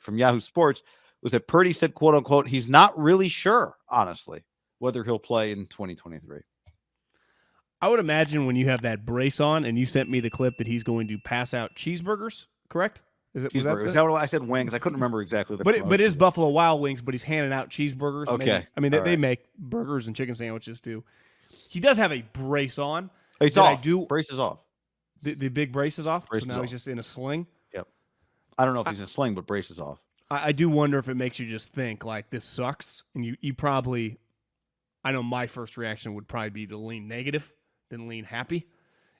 from Yahoo Sports was that Purdy said, quote unquote, he's not really sure, honestly, whether he'll play in 2023. I would imagine when you have that brace on, and you sent me the clip that he's going to pass out cheeseburgers, correct? Is that what I said? Wings? I couldn't remember exactly. But it is Buffalo Wild Wings, but he's handing out cheeseburgers. Okay. Maybe. They make burgers and chicken sandwiches too. He does have a brace on. It's off. Brace is off. The big brace is off. Brace so now he's just in a sling. Yep. I don't know if he's in a sling, but brace is off. I do wonder if it makes you just think like this sucks, and you probably. I know my first reaction would probably be to lean negative, then lean happy,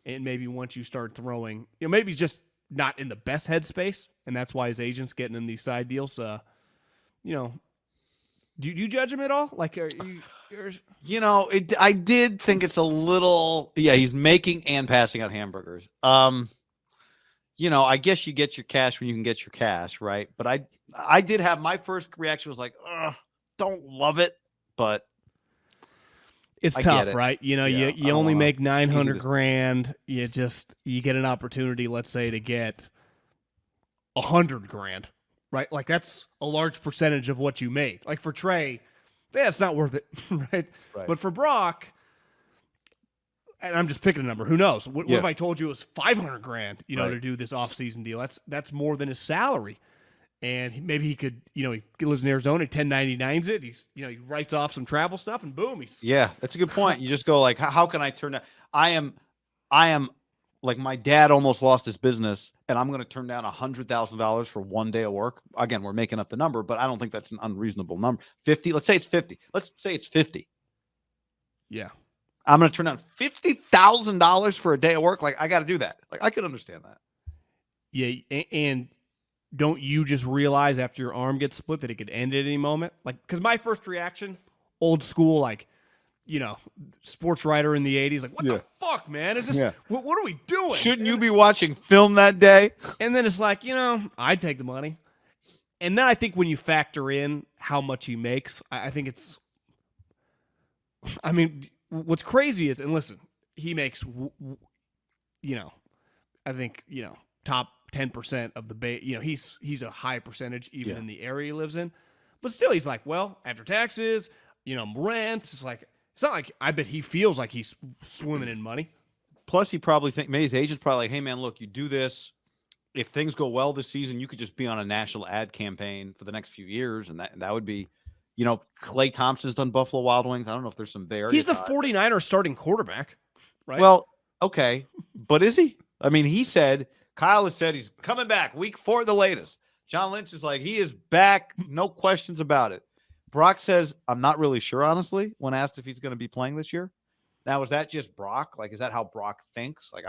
and maybe once you start throwing, maybe he's just not in the best headspace, and that's why his agent's getting him these side deals. Do you judge him at all? Like, are you? I did think it's a little. Yeah, he's making and passing out hamburgers. I guess you get your cash when you can get your cash, right? But I did have my first reaction was like, don't love it, but it's tough, right? You only make $900,000. You get an opportunity, let's say, to get $100,000, right? Like that's a large percentage of what you made. Like for Trey, it's not worth it, right? But for Brock, and I'm just picking a number. Who knows? What if I told you it was $500,000? To do this offseason deal. That's more than his salary. And maybe he could, he lives in Arizona, 1099s it. He's, he writes off some travel stuff, and boom, he's. Yeah, that's a good point. You just go like, how can I turn down? I am like my dad almost lost his business, and I'm going to turn down $100,000 for 1 day of work. Again, we're making up the number, but I don't think that's an unreasonable number. 50. Let's say it's 50. Let's say it's 50. Yeah, I'm going to turn down $50,000 for a day of work. Like I got to do that. Like I could understand that. Yeah, and. Don't you just realize after your arm gets split that it could end at any moment? Like, because my first reaction, old school, like, sports writer in the 80s, like, what the fuck, man? Is this, what are we doing? Shouldn't you be watching film that day? And then it's like, I'd take the money. And then I think when you factor in how much he makes, I think it's, what's crazy is, and listen, he makes, I think, top 10% of the base, he's a high percentage even in the area he lives in, but still he's like, well, after taxes, rent, it's not like I bet he feels like he's swimming in money. Plus he probably maybe his agent's probably like, hey man, look, you do this, if things go well this season, you could just be on a national ad campaign for the next few years, and that would be, Klay Thompson's done Buffalo Wild Wings. I don't know if there's some Bay Area. He's the 49ers starting quarterback, right? Well, okay, but is he? Kyle has said he's coming back week 4 at the latest. John Lynch is like, he is back. No questions about it. Brock says, I'm not really sure, honestly, when asked if he's going to be playing this year. Now, is that just Brock? Like, is that how Brock thinks? Like,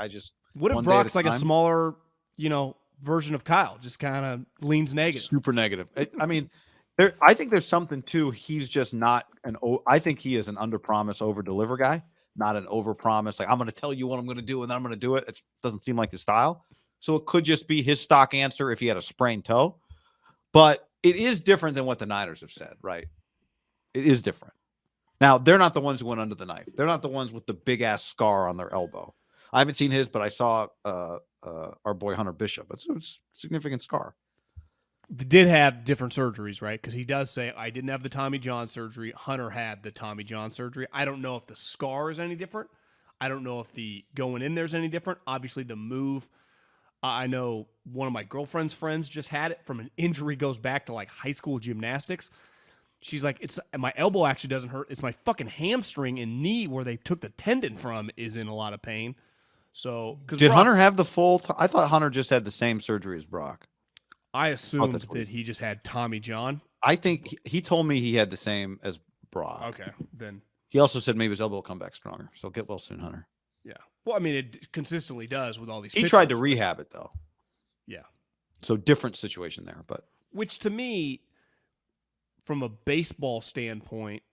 what if Brock's like a smaller, version of Kyle, just kind of leans negative? Super negative. I think there's something too. He's just not I think he is an under-promise, over-deliver guy, not an over-promise. Like, I'm going to tell you what I'm going to do, and then I'm going to do it. It doesn't seem like his style. So it could just be his stock answer if he had a sprained toe. But it is different than what the Niners have said, right? It is different. Now, they're not the ones who went under the knife. They're not the ones with the big-ass scar on their elbow. I haven't seen his, but I saw our boy Hunter Bishop. It's a significant scar. They did have different surgeries, right? Because he does say, I didn't have the Tommy John surgery. Hunter had the Tommy John surgery. I don't know if the scar is any different. I don't know if the going in there is any different. Obviously, the move... I know one of my girlfriend's friends just had it from an injury goes back to like high school gymnastics. She's like, my elbow actually doesn't hurt. It's my fucking hamstring and knee where they took the tendon from is in a lot of pain. So did Hunter have the full? I thought Hunter just had the same surgery as Brock. I assumed that he just had Tommy John. I think he told me he had the same as Brock. Okay, then he also said maybe his elbow will come back stronger. So get well soon, Hunter. Yeah. Well, it consistently does with all these. He tried to rehab it though. Yeah. So different situation there, but which to me, from a baseball standpoint,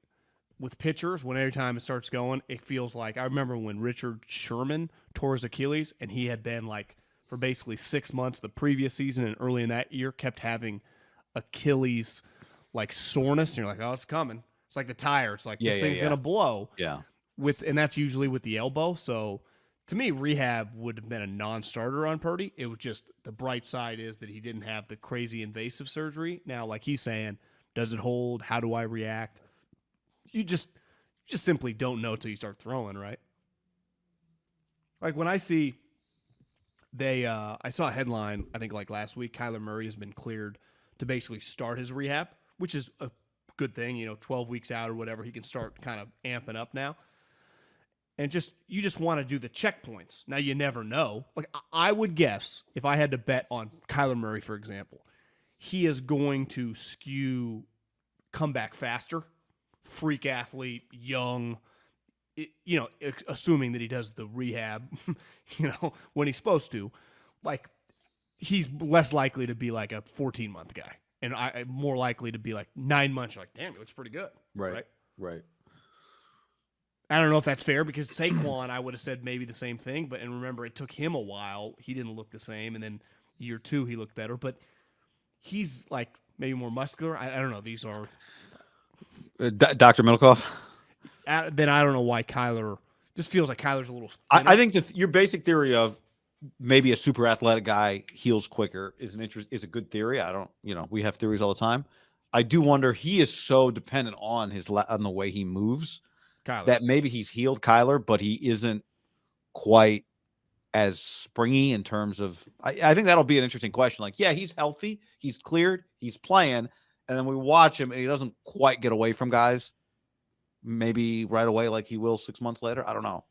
with pitchers, when every time it starts going, it feels like I remember when Richard Sherman tore his Achilles, and he had been like for basically 6 months the previous season and early in that year kept having Achilles like soreness. And you're like, oh, it's coming. It's like the tire. It's like this thing's gonna blow. Yeah. And that's usually with the elbow. So To me, rehab would have been a non-starter on Purdy. It was just the bright side is that he didn't have the crazy invasive surgery. Now, like he's saying, does it hold? How do I react? You just simply don't know till you start throwing, right? Like when I see I saw a headline, I think like last week, Kyler Murray has been cleared to basically start his rehab, which is a good thing, 12 weeks out or whatever. He can start kind of amping up now. And you just want to do the checkpoints. Now you never know. Like I would guess if I had to bet on Kyler Murray, for example, he is going to come back faster, freak athlete, young, assuming that he does the rehab, when he's supposed to, like he's less likely to be like a 14-month guy, and I'm more likely to be like 9 months. You're like, damn, he looks pretty good, Right. I don't know if that's fair because Saquon, I would have said maybe the same thing, and remember, it took him a while. He didn't look the same, and then year 2 he looked better, but he's like maybe more muscular. I don't know. These are Dr. Middlecoff. Then I don't know why Kyler just feels like Kyler's a little. I think your basic theory of maybe a super athletic guy heals quicker is a good theory. I don't, we have theories all the time. I do wonder, he is so dependent on on the way he moves Kyler. That maybe he's healed Kyler, but he isn't quite as springy in terms of. I think that'll be an interesting question. Like, yeah, he's healthy, he's cleared, he's playing, and then we watch him and he doesn't quite get away from guys. Maybe right away, like he will 6 months later. I don't know.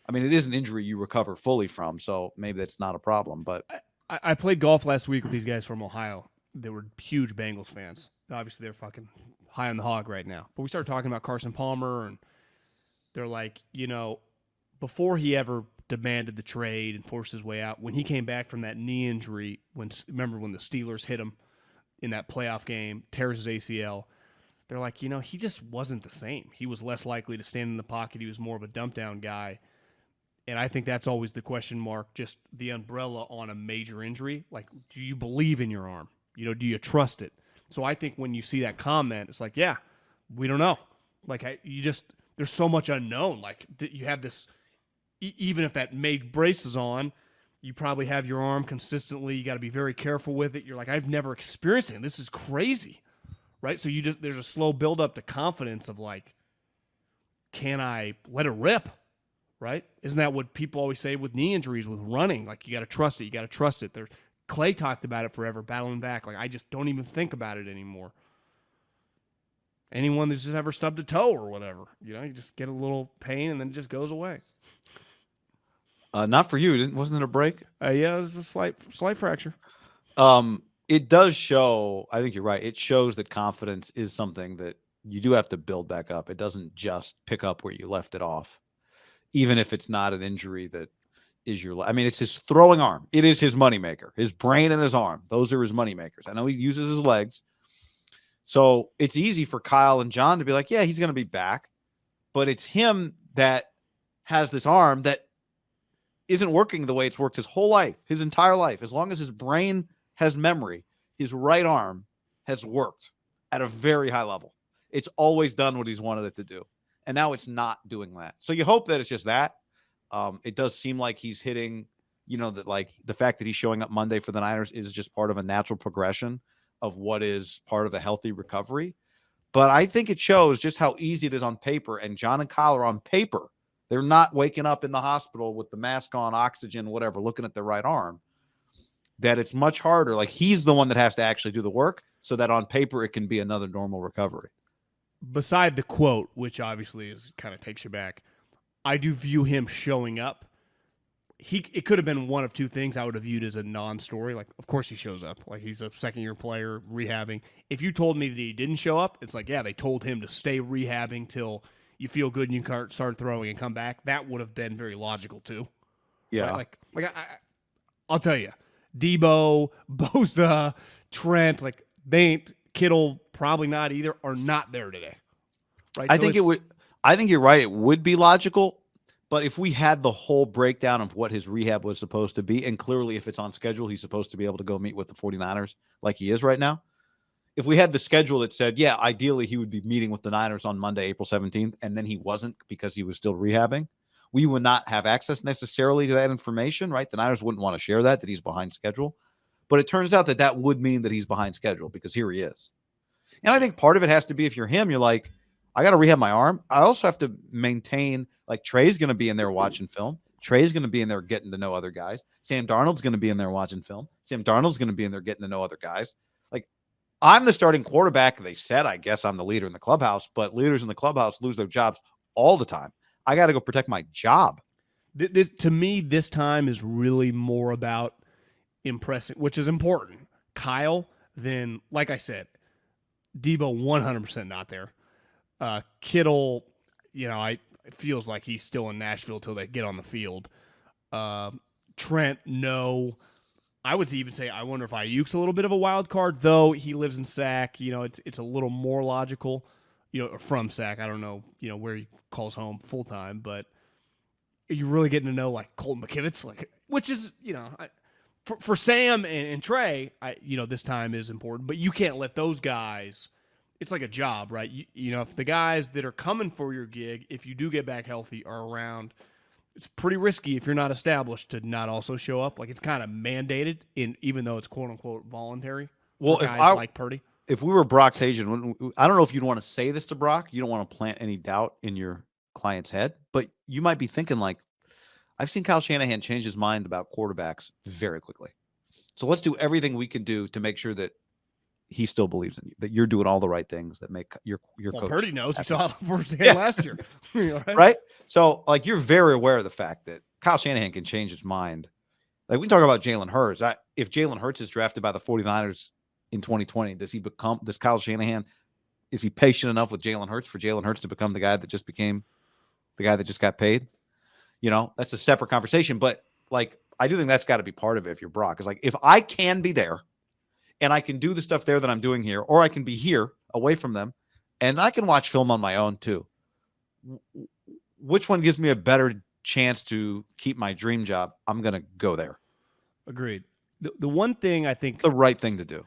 I mean, it is an injury you recover fully from, so maybe that's not a problem. But I played golf last week with these guys from Ohio. They were huge Bengals fans. Obviously, they're fucking high on the hog right now. But we started talking about Carson Palmer, and they're like, before he ever demanded the trade and forced his way out, when he came back from that knee injury, remember when the Steelers hit him in that playoff game, tears his ACL, they're like, he just wasn't the same. He was less likely to stand in the pocket. He was more of a dump down guy. And I think that's always the question mark, just the umbrella on a major injury. Like, do you believe in your arm? Do you trust it? So I think when you see that comment, it's like, yeah, we don't know. Like, there's so much unknown. Like, you have this, even if that made braces on, you probably have your arm consistently. You got to be very careful with it. You're like, I've never experienced it. This is crazy, right? So there's a slow buildup to confidence of like, can I let it rip, right? Isn't that what people always say with knee injuries, with running? Like, you got to trust it. You got to trust it. Clay talked about it forever, battling back. Like, I just don't even think about it anymore. Anyone that's just ever stubbed a toe or whatever, you just get a little pain and then it just goes away. Not for you. Wasn't it a break? Yeah, it was a slight fracture. It does show. I think you're right. It shows that confidence is something that you do have to build back up. It doesn't just pick up where you left it off, even if it's not an injury that is your. I mean, it's his throwing arm. It is his moneymaker. His brain and his arm. Those are his moneymakers. I know he uses his legs. So it's easy for Kyle and John to be like, yeah, he's going to be back. But it's him that has this arm that isn't working the way it's worked his whole life, his entire life. As long as his brain has memory, his right arm has worked at a very high level. It's always done what he's wanted it to do. And now it's not doing that. So you hope that it's just that. It does seem like he's hitting, that like the fact that he's showing up Monday for the Niners is just part of a natural progression of what is part of a healthy recovery. But I think it shows just how easy it is on paper. And John and Kyle are on paper. They're not waking up in the hospital with the mask on, oxygen, whatever, looking at their right arm. That it's much harder. Like, he's the one that has to actually do the work so that on paper it can be another normal recovery. Beside the quote, which obviously kind of takes you back, I do view him showing up. It could have been one of two things I would have viewed as a non-story. Like, of course he shows up. Like, he's a second-year player rehabbing. If you told me that he didn't show up, it's like, yeah, they told him to stay rehabbing till you feel good and you can start throwing and come back. That would have been very logical too. Yeah. Right? I'll tell you, Debo, Bosa, Trent, like they ain't. Kittle probably not either. Are not there today. Right? I think you're right. It would be logical. But if we had the whole breakdown of what his rehab was supposed to be, and clearly if it's on schedule, he's supposed to be able to go meet with the 49ers like he is right now. If we had the schedule that said, yeah, ideally he would be meeting with the Niners on Monday, April 17th, and then he wasn't because he was still rehabbing, we would not have access necessarily to that information, right? The Niners wouldn't want to share that he's behind schedule. But it turns out that would mean that he's behind schedule because here he is. And I think part of it has to be if you're him, you're like, I got to rehab my arm. I also have to maintain, like Trey's going to be in there watching film. Trey's going to be in there getting to know other guys. Sam Darnold's going to be in there watching film. Sam Darnold's going to be in there getting to know other guys. Like, I'm the starting quarterback. They said, I guess I'm the leader in the clubhouse, but leaders in the clubhouse lose their jobs all the time. I got to go protect my job. To me, this time is really more about impressing, which is important, Kyle, than, like I said, Debo 100% not there. Kittle, it feels like he's still in Nashville till they get on the field. Trent, no. I would even say I wonder if Ayuk's a little bit of a wild card, though he lives in Sac. It's a little more logical. From Sac. I don't know, where he calls home full time, but you're really getting to know like Colton McKivitz, which is, for Sam and Trey, this time is important, but you can't let those guys. It's like a job, right? If the guys that are coming for your gig, if you do get back healthy, are around, it's pretty risky if you're not established to not also show up. Like, it's kind of mandated, even though it's quote unquote voluntary. Well, for guys like Purdy, if we were Brock's agent, I don't know if you'd want to say this to Brock. You don't want to plant any doubt in your client's head, but you might be thinking like, I've seen Kyle Shanahan change his mind about quarterbacks very quickly. So let's do everything we can do to make sure that he still believes in you, that you're doing all the right things that make your coach. Purdy knows. He saw the first game Yeah. last year. Right? So, like, you're very aware of the fact that Kyle Shanahan can change his mind. Like, we talk about Jalen Hurts. If Jalen Hurts is drafted by the 49ers in 2020, does Kyle Shanahan, is he patient enough with Jalen Hurts for Jalen Hurts to become the guy that just became the guy that just got paid? That's a separate conversation. But, like, I do think that's got to be part of it if you're Brock. It's like, if I can be there and I can do the stuff there that I'm doing here, or I can be here away from them, and I can watch film on my own too. Which one gives me a better chance to keep my dream job? I'm going to go there. Agreed. The one thing I think the right thing to do.